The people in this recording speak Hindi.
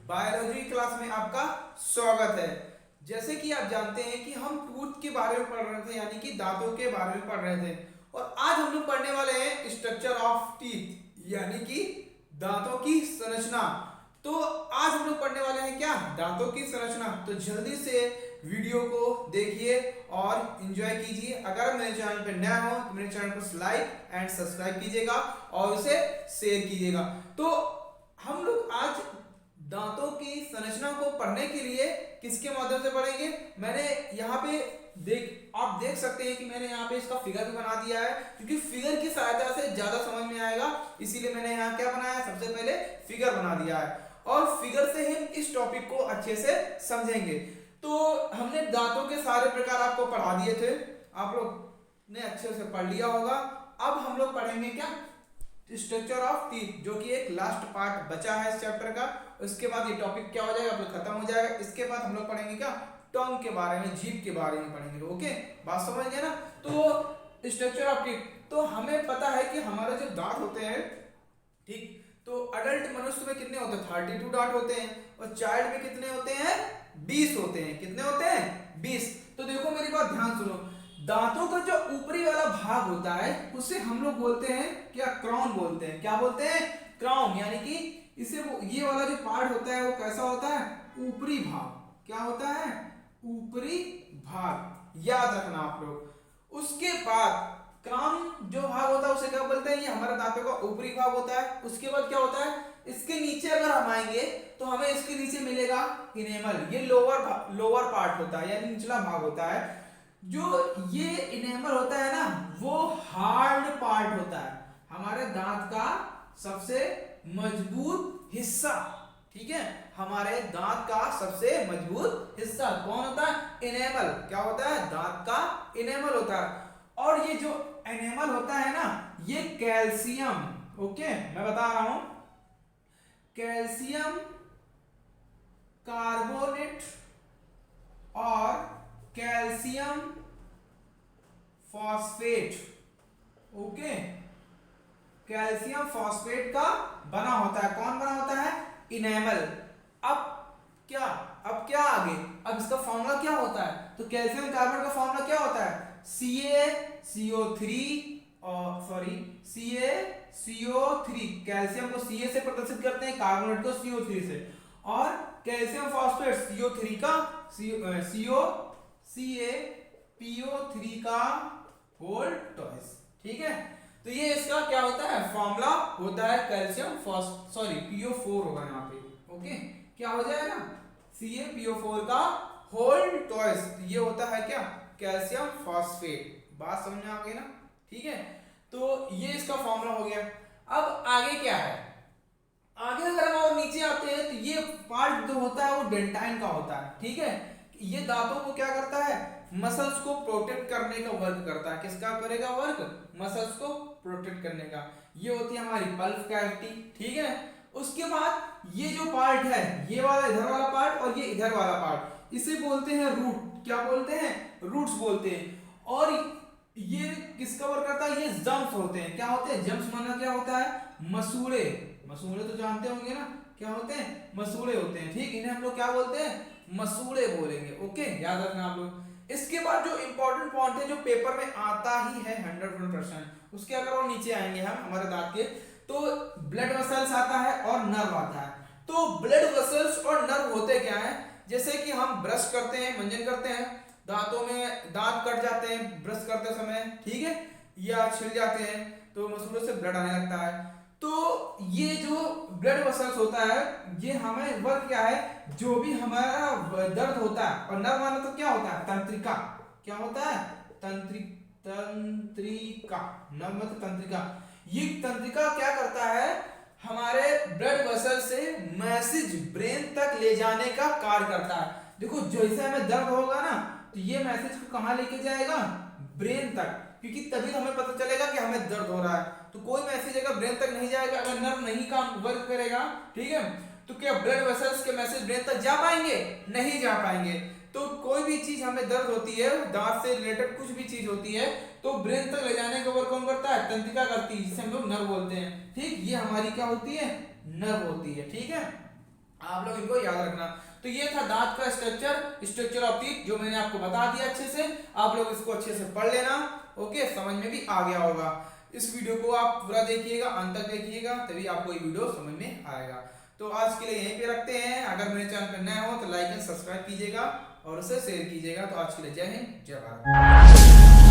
बायोलॉजी क्लास में आपका स्वागत है। जैसे कि आप जानते हैं कि हम टूथ के बारे में पढ़ रहे थे, यानी कि दांतों के बारे में पढ़ रहे थे, और आज हम लोग पढ़ने वाले हैं स्ट्रक्चर ऑफ टीथ, यानी कि दांतों की संरचना। तो आज हम लोग पढ़ने वाले हैं क्या, दांतों की संरचना। तो जल्दी से वीडियो को देखिए और एंजॉय कीजिए। अगर मेरे चैनल पर नया हो तो मेरे चैनल को लाइक एंड सब्सक्राइब कीजिएगा और उसे शेयर कीजिएगा। तो हम लोग आज दांतों की संरचना को पढ़ने के लिए किसके माध्यम से पढ़ेंगे। मैंने यहाँ पे आप देख सकते हैं कि मैंने यहाँ पे इसका फिगर भी बना दिया है, क्योंकि फिगर की सहायता से ज्यादा समझ में आएगा, इसीलिए मैंने यहाँ क्या बनाया है, सबसे पहले फिगर बना दिया है और फिगर से हम इस टॉपिक को अच्छे से समझेंगे। तो हमने दांतों के सारे प्रकार आपको पढ़ा दिए थे, आप लोग ने अच्छे से पढ़ लिया होगा। अब हम लोग पढ़ेंगे क्या, स्ट्रक्चर ऑफ टीथ, जो कि एक लास्ट पार्ट बचा है इस चैप्टर का। उसके बाद ये टॉपिक क्या हो जाएगा, आप लोग खत्म हो जाएगा। इसके बाद हम लोग पढ़ेंगे क्या, टंग के बारे में, जीभ के बारे में पढ़ेंगे। ओके, बात समझ गए ना। तो स्ट्रक्चर ऑफ टीथ, तो हमें पता है कि हमारे जो दांत होते हैं, ठीक, तो अडल्ट मनुष्य में कितने होते हैं, 32 दांत होते हैं, और चाइल्ड में कितने होते हैं, 20 होते हैं। कितने होते हैं, 20। तो देखो मेरी बात ध्यान सुनो, दांतों का जो ऊपरी वाला भाग होता है उसे हम लोग बोलते हैं क्या, क्राउन बोलते हैं। क्या बोलते हैं, क्राउन, यानी कि इसे ये वाला जो पार्ट होता है वो कैसा होता है, ऊपरी भाग। क्या होता है, ऊपरी भाग, याद रखना आप लोग। उसके बाद क्राउन जो भाग होता है उसे क्या बोलते हैं, ये हमारे दांतों का ऊपरी भाग होता है। उसके बाद क्या होता है, इसके नीचे अगर हम आएंगे तो हमें इसके नीचे मिलेगा इनेमल, ये लोअर पार्ट होता है, यानी निचला भाग होता है। जो ये इनेमल होता है ना, वो हार्ड पार्ट होता है, हमारे दांत का सबसे मजबूत हिस्सा। ठीक है, हमारे दांत का सबसे मजबूत हिस्सा कौन होता है, इनेमल। क्या होता है, दांत का इनेमल होता है। और ये जो इनेमल होता है ना, ये कैल्शियम, ओके मैं बता रहा हूं, कैल्शियम कार्बोनेट और calcium phosphate, okay, calcium phosphate का बना होता है। कौन बना होता है, इनेमल। अब क्या आगे, अब इसका फॉर्मूला क्या होता है, तो कैल्शियम कार्बोनेट का फॉर्मूला क्या होता है, CaCO3, कैल्शियम को Ca से प्रदर्शित करते हैं, कार्बोनेट को CO3 से, और कैल्शियम फॉस्फेट CO3 का CaPO3 का होल ट्वाइस। ठीक है, तो ये इसका क्या होता है, फॉर्मूला होता है कैल्शियम PO4 होगा यहाँ पे। ओके, क्या हो जाएगा, CaPO4 का होल ट्वाइस, ये होता है क्या, कैल्शियम फॉस्फेट। बात समझ में आ गई ना। ठीक है, तो ये इसका फॉर्मूला हो गया। अब आगे क्या है, आगे अगर हम और नीचे आते हैं तो ये पार्ट जो होता है वो डेंटाइन का होता है। ठीक है, ये दांतों को क्या करता है, मसल्स को प्रोटेक्ट करने का वर्क करता है। किसका करेगा वर्क, मसल्स को प्रोटेक्ट करने का। ये होती है हमारी पल्प कैविटी। ठीक है, उसके बाद ये जो पार्ट है, ये वाला इधर वाला पार्ट और ये इधर वाला पार्ट, इसे बोलते हैं रूट। क्या बोलते हैं, रूट्स बोलते हैं। और ये किसका वर्क करता है, ये जम्स होते हैं। क्या होते हैं, जम्स माना क्या होता है, मसूड़े। मसूड़े तो जानते होंगे ना, क्या होते हैं, मसूड़े होते हैं। ठीक, इन्हें हम लोग क्या बोलते हैं, मसूड़े बोलेंगे। ओके, याद रखना आप लोग। इसके बाद जो इंपॉर्टेंट पॉइंट है, जो पेपर में आता ही है 100%, उसके अगर और नीचे आएंगे हम हमारे दांत के, तो ब्लड वेसल्स आता है और नर्व आता है। तो ब्लड वेसल्स और नर्व होते क्या है, जैसे कि हम ब्रश करते हैं, मंजन करते हैं, दांतों में दांत कट जाते हैं ब्रश करते समय, ठीक है, या छिल जाते हैं, तो मसूड़ों से ब्लड आने लगता है। तो ये जो ब्लड वेसल्स होता है, ये हमें वर्क क्या है, जो भी हमारा दर्द होता है, और नर्व माना तो क्या होता है, तंत्रिका। क्या होता है, तंत्रिका, नर्व मतलब तंत्रिका। ये तंत्रिका क्या करता है, हमारे ब्लड वेसल से मैसेज ब्रेन तक ले जाने का कार्य करता है। देखो जैसे हमें दर्द होगा ना, तो ये मैसेज को कहां लेके जाएगा, ब्रेन तक, क्योंकि तभी तो हमें पता चलेगा कि हमें दर्द हो रहा है। तो कोई मैसेज अगर ब्रेन तक नहीं जाएगा, अगर नर्व नहीं काम वर्क करेगा, ठीक है, तो क्या ब्लड वेसल्स के मैसेज ब्रेन तक जा पाएंगे, नहीं जा पाएंगे। तो कोई भी चीज हमें दर्द होती है, दांत से रिलेटेड कुछ भी चीज होती है, तो ब्रेन तक ले जाने का वर्क कौन करता है, तंत्रिका करती है, जिसे हम लोग नर्व बोलते हैं। ठीक, ये हमारी क्या होती है, नर्व होती है। ठीक है, आप लोग इनको याद रखना। तो ये था दांत का स्ट्रक्चर ऑफ टीथ, जो मैंने आपको बता दिया अच्छे से। आप लोग इसको अच्छे से पढ़ लेना। ओके, समझ में भी आ गया होगा। इस वीडियो को आप पूरा देखिएगा, अंत तक देखिएगा, तभी आपको ये वीडियो समझ में आएगा। तो आज के लिए यहीं पे रखते हैं। अगर मेरे चैनल पर नए हो तो लाइक एंड सब्सक्राइब कीजिएगा और उसे शेयर कीजिएगा। तो आज के लिए जय हिंद, जय भारत।